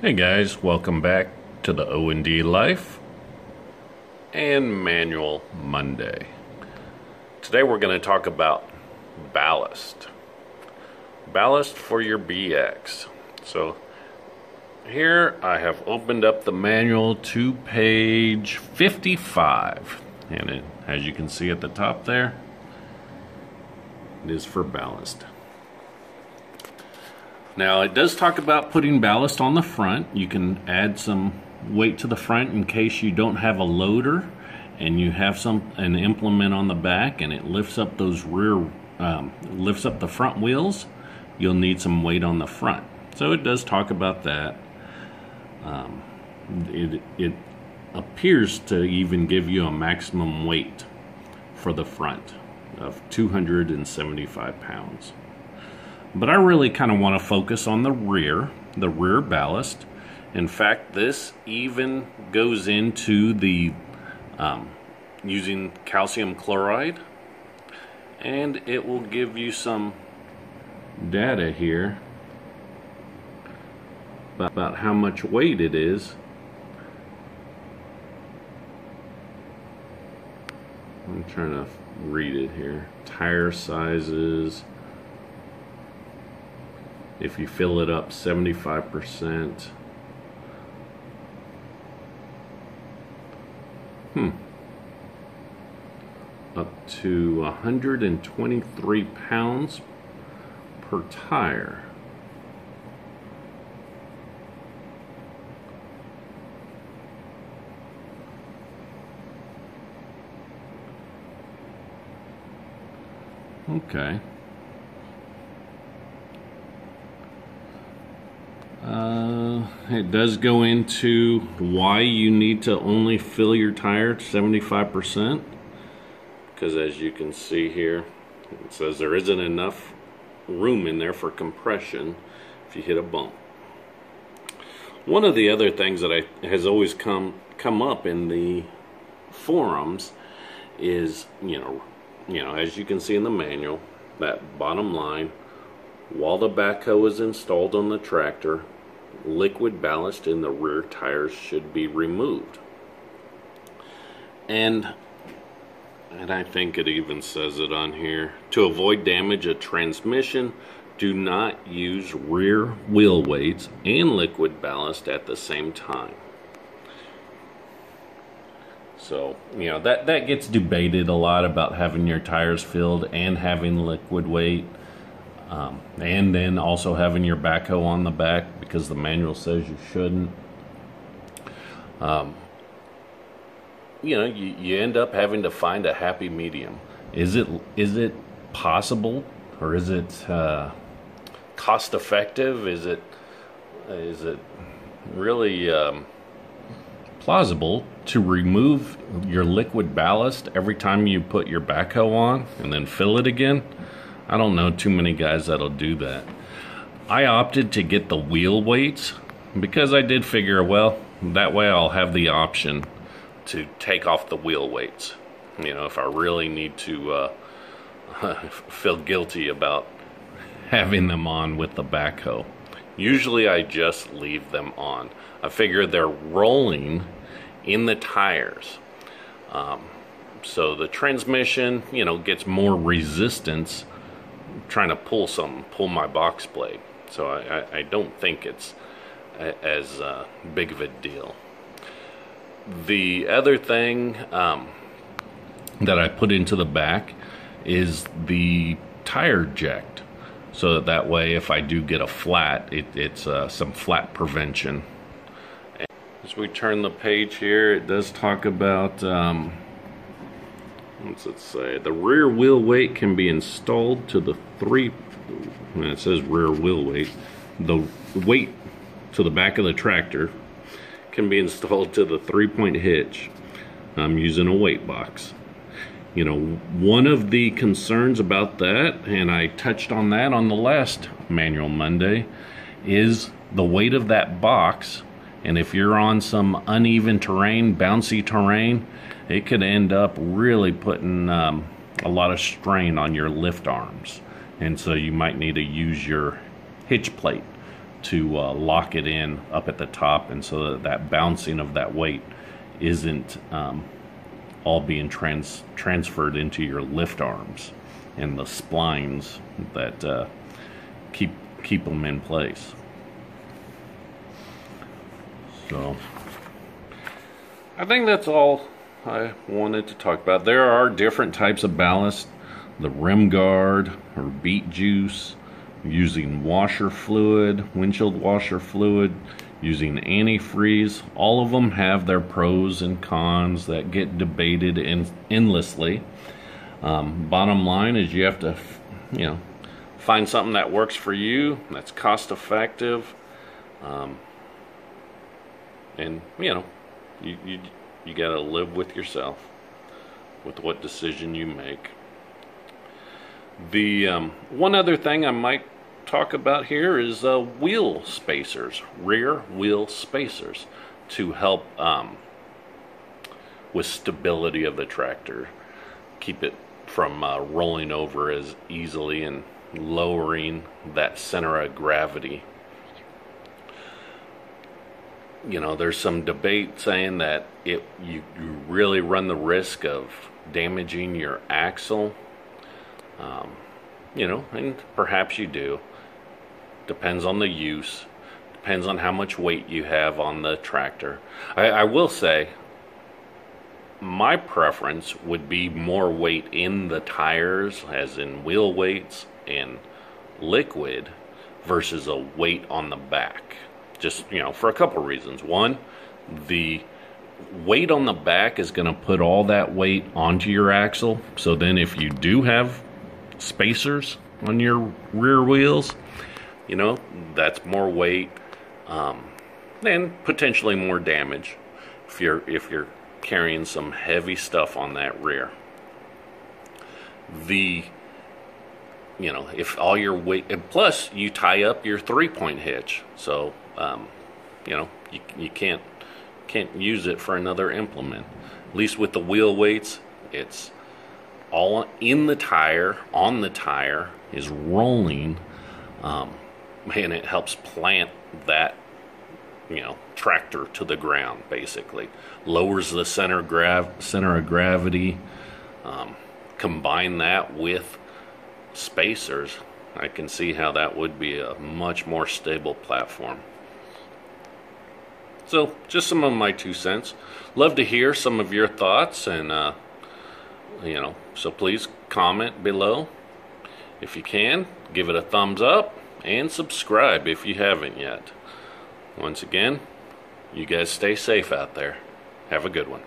Hey guys, welcome back to the O&D Life and Manual Monday. Today we're going to talk about ballast. Ballast for your BX. So here I have opened up the manual to page 55, and as you can see at the top there, it is for ballast. Now it does talk about putting ballast on the front. You can add some weight to the front in case you don't have a loader and you have an implement on the back and it lifts up those lifts up the front wheels. You'll need some weight on the front. So it does talk about that. It appears to even give you a maximum weight for the front of 275 pounds. But I really kind of want to focus on the rear ballast. In fact, this even goes into the using calcium chloride, and it will give you some data here about how much weight it is. I'm trying to read it here. Tire sizes. If you fill it up 75%. Up to 123 pounds per tire. Okay. It does go into why you need to only fill your tire 75%, because as you can see here, it says there isn't enough room in there for compression if you hit a bump. One of the other things that has always come up in the forums is, you know, as you can see in the manual, that bottom line, while the backhoe is installed on the tractor, liquid ballast in the rear tires should be removed. And I think it even says it on here. To avoid damage of transmission, do not use rear wheel weights and liquid ballast at the same time. So, you know, that gets debated a lot about having your tires filled and having liquid weight. And then also having your backhoe on the back, because the manual says you shouldn't. You know, you end up having to find a happy medium. Is it possible, or is it cost effective? Is it really plausible to remove your liquid ballast every time you put your backhoe on and then fill it again? I don't know too many guys that'll do that. I opted to get the wheel weights because I did figure, well, that way I'll have the option to take off the wheel weights. You know, if I really need to feel guilty about having them on with the backhoe. Usually I just leave them on. I figure they're rolling in the tires. So the transmission, you know, gets more resistance trying to pull my box blade. So I don't think it's as big of a deal. The other thing that I put into the back is the tire eject, so that way if I do get a flat, it's some flat prevention. As we turn the page here, it does talk about what's it say? The rear wheel weight can be installed to the when it says rear wheel weight, the weight to the back of the tractor can be installed to the 3-point hitch using a weight box. You know, one of the concerns about that, and I touched on that on the last Manual Monday, is the weight of that box. And if you're on some uneven terrain, bouncy terrain, it could end up really putting a lot of strain on your lift arms. And so you might need to use your hitch plate to lock it in up at the top, and so that bouncing of that weight isn't all being transferred into your lift arms and the splines that keep them in place. So I think that's all I wanted to talk about. There are different types of ballast. The rim guard or beet juice, using washer fluid, windshield washer fluid, using antifreeze. All of them have their pros and cons that get debated endlessly. Bottom line is you have to, find something that works for you, that's cost effective, and you gotta live with yourself, with what decision you make. The one other thing I might talk about here is wheel spacers, rear wheel spacers, to help with stability of the tractor, keep it from rolling over as easily and lowering that center of gravity. There's some debate saying that you really run the risk of damaging your axle. And perhaps you do. Depends on the use. Depends on how much weight you have on the tractor. I will say, my preference would be more weight in the tires, as in wheel weights and liquid, versus a weight on the back. Just, for a couple reasons. One, the weight on the back is going to put all that weight onto your axle. So then if you do have spacers on your rear wheels, that's more weight, and potentially more damage if you're carrying some heavy stuff on that rear. If all your weight, and plus you tie up your 3-point hitch, so you can't use it for another implement. At least with the wheel weights, it's all in the tire, on the tire, is rolling, and it helps plant that tractor to the ground, basically. Lowers the center of gravity. Combine that with spacers, I can see how that would be a much more stable platform. So, just some of my 2 cents. Love to hear some of your thoughts, and so please comment below. If you can, give it a thumbs up and subscribe if you haven't yet. Once again, you guys stay safe out there. Have a good one.